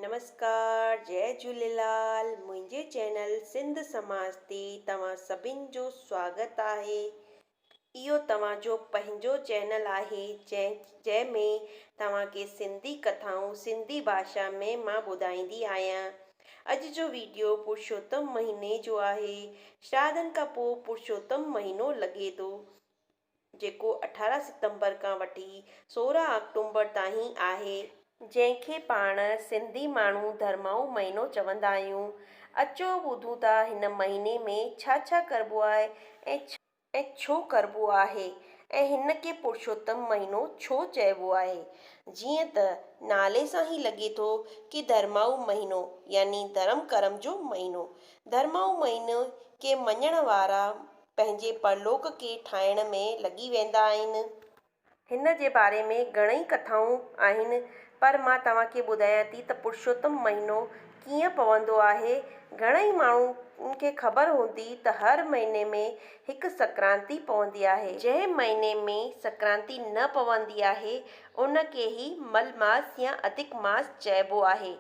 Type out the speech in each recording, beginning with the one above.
नमस्कार, जय झूलेलाल। मुंहिंजे चैनल सिंध समाज ते तव्हां सभिनि जो स्वागत आहे। इहो तव्हांजो पंहिंजो चैनल आहे जंहिंमें तव्हांखे सिंधी कथाऊं सिंधी भाषा में मां ॿुधाईंदी आहियां। अॼु जो वीडियो पुरुषोत्तम महीने जो आहे। श्राद्धनि खां पोइ पुरुषोत्तम महीनो लॻे थो, जेको 18 सितंबर खां वठी 16 अक्टूबर ताईं आहे, जंहिंखे पाण सिंधी माण्हू धर्माऊ महीनो चवंदा आहियूं। अचो ॿुधूं था हिन महीने में छा छा करिबो आहे ऐं छो करिबो आहे ऐं हिन खे पुरुषोत्तम महीनो छो चइबो आहे। जीअं त नाले सां ई लॻे थो कि धर्माऊ महीनो यानी धर्म कर्म जो महीनो। धर्माऊ महीने खे मञण वारा पंहिंजे परलोक खे ठाहिण में लॻी वेंदा आहिनि। हिन जे बारे में घणई कथाऊं आहिनि, पर मां तव्हांखे ॿुधायां थी त पुरुषोत्तम महीनो कीअं पवंदो आहे। घणई माण्हुनि खे ख़बर हूंदी त हर महीने में हिकु संक्रांति पवंदी आहे। जंहिं महीने में संक्रांति न पवंदी आहे उन खे ई मलमास या अधिक मास चइबो आहे।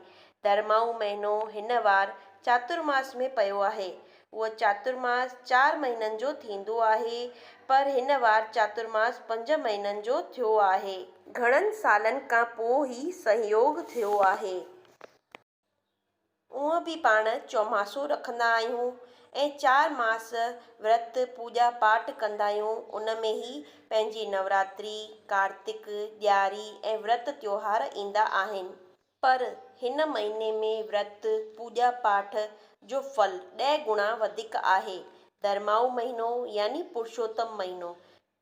धर्माऊ महीनो हिन वार चातुर्मास में पियो आहे। उहो चातुर्मास 4 महीननि जो थींदो आहे, पर हिन वार चातुर्मास 5 महीननि जो थियो आहे। घणनि सालनि खां पोइ ई संयोग थियो आहे। उअं बि पाण चौमासो रखंदा आहियूं ऐं 4 मास व्रत पूॼा पाठ कंदा आहियूं। उन में ई पंहिंजी नवरात्रि, कार्तिक, ॾियारी ऐं व्रत त्योहार ईंदा आहिनि। पर हिन महीने में व्रत पूॼा पाठ जो फल 10 गुणा वधीक आहे। धर्माऊ महीनो यानी पुरुषोत्तम महीनो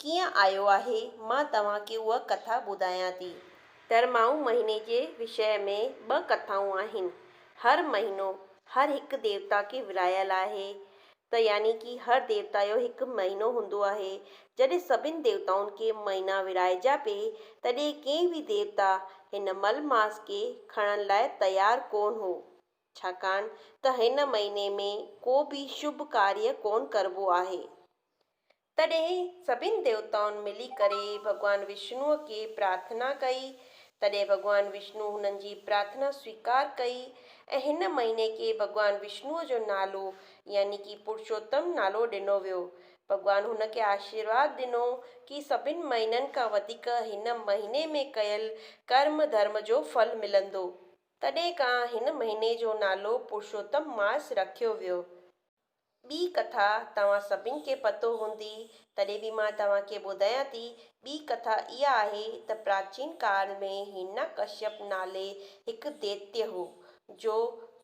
कीअं आयो आहे, मां तव्हांखे उहा कथा ॿुधायां थी। धर्माऊ महीने जे विषय में 2 कथाऊं आहिनि। हर महीनो हर हिकु देवता खे विरायल आहे, त यानी कि हर देवता जो हिकु महीनो हूंदो आहे। जॾहिं सभिनि देवताउनि खे महीना विराइजा पिए, तॾहिं कंहिं बि देवता हिन मलमास खे खणण लाइ तयारु कोन हो, छाकाणि त हिन महीने में को बि शुभ कार्य कोन करिबो आहे। तॾहिं सभिनि देवताउनि मिली करे भॻवानु विष्णुअ खे प्रार्थना कई। तॾहिं भॻवानु विष्णु हुननि जी प्रार्थना स्वीकार कई ऐं हिन महीने खे भॻवानु विष्णुअ जो नालो यानी कि पुरुषोत्तम नालो ॾिनो वियो। भॻवानु हुनखे आशीर्वाद ॾिनो कि सभिनि महीननि खां वधीक हिन महीने में कयल कर्म धर्म जो फल मिलंदो। तॾहिं खां हिन महीने जो नालो पुरुषोत्तम मास रखियो वियो। ॿी कथा तव्हां सभिनि खे पतो हूंदी, तॾहिं बि मां तव्हांखे ॿुधायां थी। ॿी कथा इहा आहे त प्राचीन काल में हिरण्यकश्यप नाले हिकु दैत्य हो, जो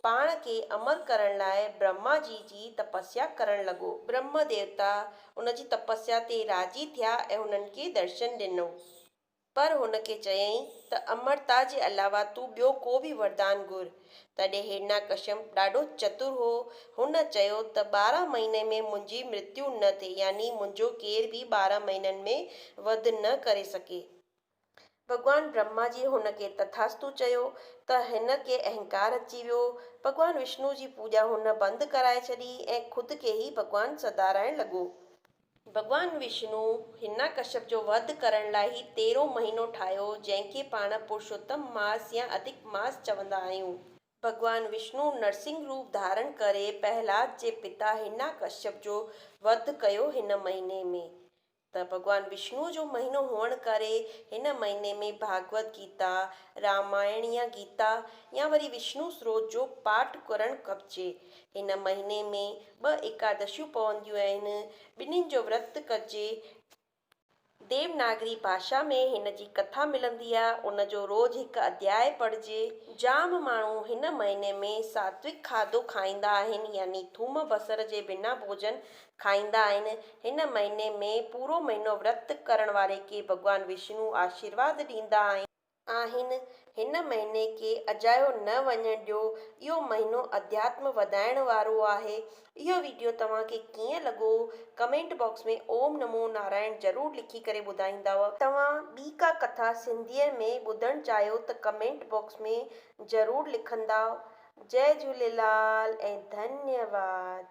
पाण खे अमर करण लाइ ब्रह्मा जी तपस्या करण लॻो। ब्रह्म देवता उन जी तपस्या ते राज़ी थिया ऐं हुननि खे दर्शन ॾिनो। पर हुनखे चयईं त अमरता जे अलावा तूं ॿियो को बि वरदान घुर। तॾहिं हिरण्यकश्यप ॾाढो चतुर हो। हुन चयो त 12 महीने में मुंहिंजी मृत्यु न थिए, यानी मुंहिंजो केर बि 12 महीननि में वध न करे सघे। भॻवानु ब्रह्मा जी हुनखे तथास्तु चयो त हिन खे अहंकार अची वियो। भॻवानु विष्णु जी पूॼा हुन बंदि कराए छॾी ऐं ख़ुदि खे ई भॻवानु सॾाराइण लॻो। भॻवानु विष्णु हिरण्यकश्यप जो वध करण लाइ ही 13 महीनो ठाहियो, जंहिंखे पाण पुरुषोत्तम मास या अधिक मास चवंदा आहियूं। भॻवानु विष्णु नरसिंह रूप धारण करे प्रहलाद जे पिता हिरण्यकश्यप जो वध कयो हिन महीने में। त भॻवानु विष्णु जो महीनो हुअण करे हिन महीने में भागवत गीता, रामायण या गीता या वरी विष्णु स्रोत जो पाठ करणु खपिजे। हिन महीने में 2 एकादशियूं पवंदियूं आहिनि। ॿिन्हिनि जो व्रत कजे। देवनागरी भाषा में हिन जी कथा मिलंदी आहे। उन जो रोज़ हिकु अध्याय पढ़िजे। जाम माण्हू हिन महीने में सात्विक खाधो खाईंदा आहिनि, यानी थूम बसर जे बिना भोजन खाईंदा आहिनि। हिन महीने में पूरो महीनो व्रत करण वारे खे भॻवानु विष्णु आशीर्वाद ॾींदा आहिनि। हिन महीने खे अजायो न वञण ॾियो। इहो महीनो अध्यात्म वधाइण वारो आहे। इहो वीडियो तव्हांखे कीअं लॻो, कमेंट बॉक्स में ओम नमो नारायण ज़रूरु लिखी करे ॿुधाईंदव। तव्हां ॿी का कथा सिंधीअ में ॿुधणु चाहियो त कमेंट बॉक्स में ज़रूरु लिखंदा। जय झूलेलाल ऐं धन्यवाद।